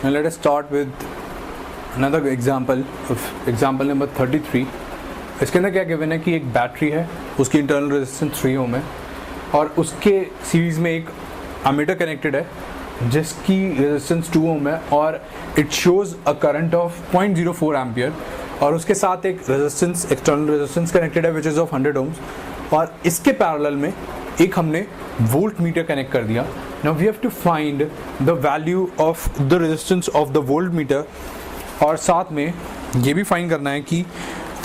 Now let us start with another example of example number 33. इसके अंदर क्या given है कि एक बैटरी है, उसकी इंटरनल रेजिस्टेंस 3 ओम है और उसके सीरीज़ में एक अमीटर कनेक्टेड है जिसकी रेजिस्टेंस 2 ओम है और it shows a current of 0.04 ampere और उसके साथ एक रेजिस्टेंस एक्सटर्नल रेजिस्टेंस कनेक्टेड है विच इज़ ऑफ 100 ओम्स और इसके पैरेलल में एक हमने वोल्ट मीटर कनेक्ट कर दिया. Now we have to find the value of the resistance of the volt meter और साथ में ये भी फाइंड करना है कि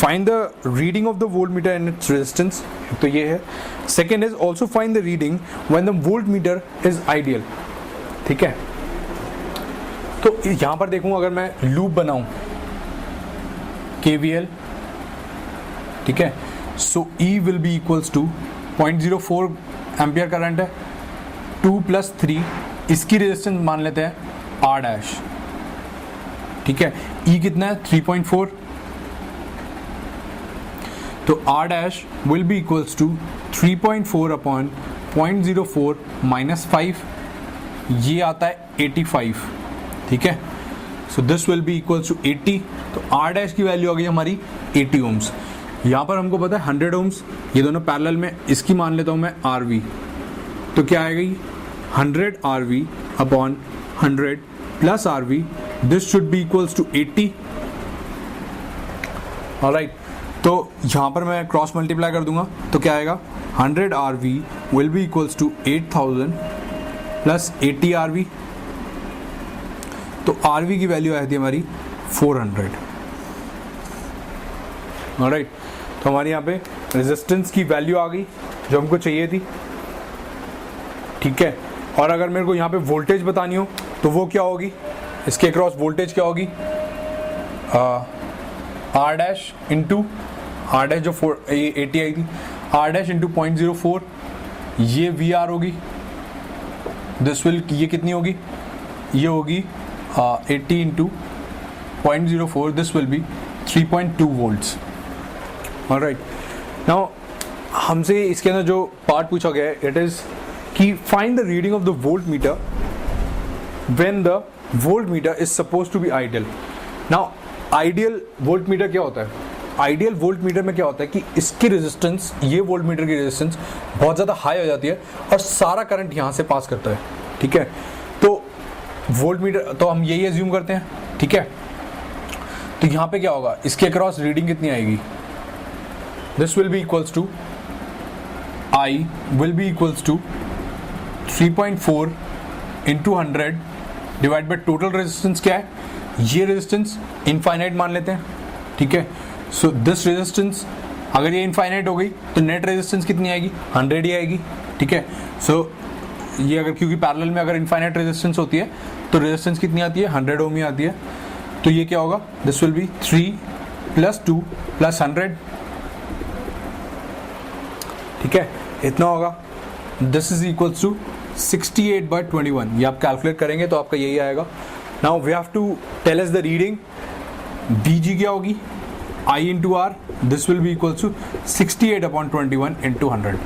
find the reading of the volt meter and its resistance. तो ये है. Second is also find the reading when the volt meter is ideal. ठीक है, तो यहाँ पर देखूँ अगर मैं लूप बनाऊँ KVL, ठीक है, so E will be equals to 0.04 ampere current है, 2 + 3 इसकी रेजिस्टेंस मान लेते हैं R डैश. ठीक है, E कितना है 3.4, तो R dash will be equals to 3.4 upon 0.04 minus 5, ये आता है 85. ठीक है, so this will be equals to 80. तो R डैश की वैल्यू आ गई हमारी 80 ओम्स. यहाँ पर हमको पता है 100 ओम्स, ये दोनों पैरेलल में, इसकी मान लेता हूँ मैं RV. तो क्या आएगी 100 RV upon 100 plus RV, this should be equals to 80. Alright, तो यहाँ पर मैं क्रॉस मल्टीप्लाई कर दूंगा तो क्या आएगा 100 RV will be equals to 8000 plus 80 RV. तो RV की वैल्यू आई थी हमारी 400. ऑलराइट, तो हमारे यहाँ पे रेजिस्टेंस की वैल्यू आ गई जो हमको चाहिए थी. ठीक है, और अगर मेरे को यहाँ पे वोल्टेज बतानी हो तो वो क्या होगी, इसके अक्रॉस वोल्टेज क्या होगी, R dash into R dash जो 80 आई थी, R डैश इंटू 0.04, ये VR होगी. दिस विल, ये कितनी होगी, ये होगी 80 into 0.04, this will be 3.2 volts. Alright, now हमसे इसके अंदर जो पार्ट पूछा गया है इट इज कि find the reading of the volt meter when the volt meter is suppose to be ideal. Now ideal volt meter क्या होता है, आइडियल वोल्ट मीटर में क्या होता है कि इसकी रेजिस्टेंस, ये वोल्ट मीटर की रेजिस्टेंस बहुत ज़्यादा हाई हो जाती है और सारा करंट यहाँ से पास करता है. ठीक है, तो वोल्ट मीटर, तो हम यही एज्यूम करते हैं. ठीक है, तो यहाँ पे क्या होगा, इसके अक्रॉस रीडिंग कितनी आएगी, this will be equals to I will be equals to 3.4 into 100 divide by total resistance क्या है, ये रेजिस्टेंस इनफाइनाइट मान लेते हैं. ठीक है, सो दिस रेजिस्टेंस अगर ये इनफाइनाइट हो गई तो नेट रेजिस्टेंस कितनी आएगी, 100 ही आएगी. ठीक है, सो ये अगर, क्योंकि पैरेलल में अगर इनफाइनाइट रेजिस्टेंस होती है तो रेजिस्टेंस कितनी आती है, 100 ओम ही आती है. तो ये क्या होगा, दिस विल बी 3 + 2 + 100. ठीक है, इतना होगा. This is equals to 68/21. ये आप कैलकुलेट करेंगे तो आपका यही आएगा. Now we have to tell us the reading. BG क्या होगी, I into R, this will be equals to 68/21 into 100.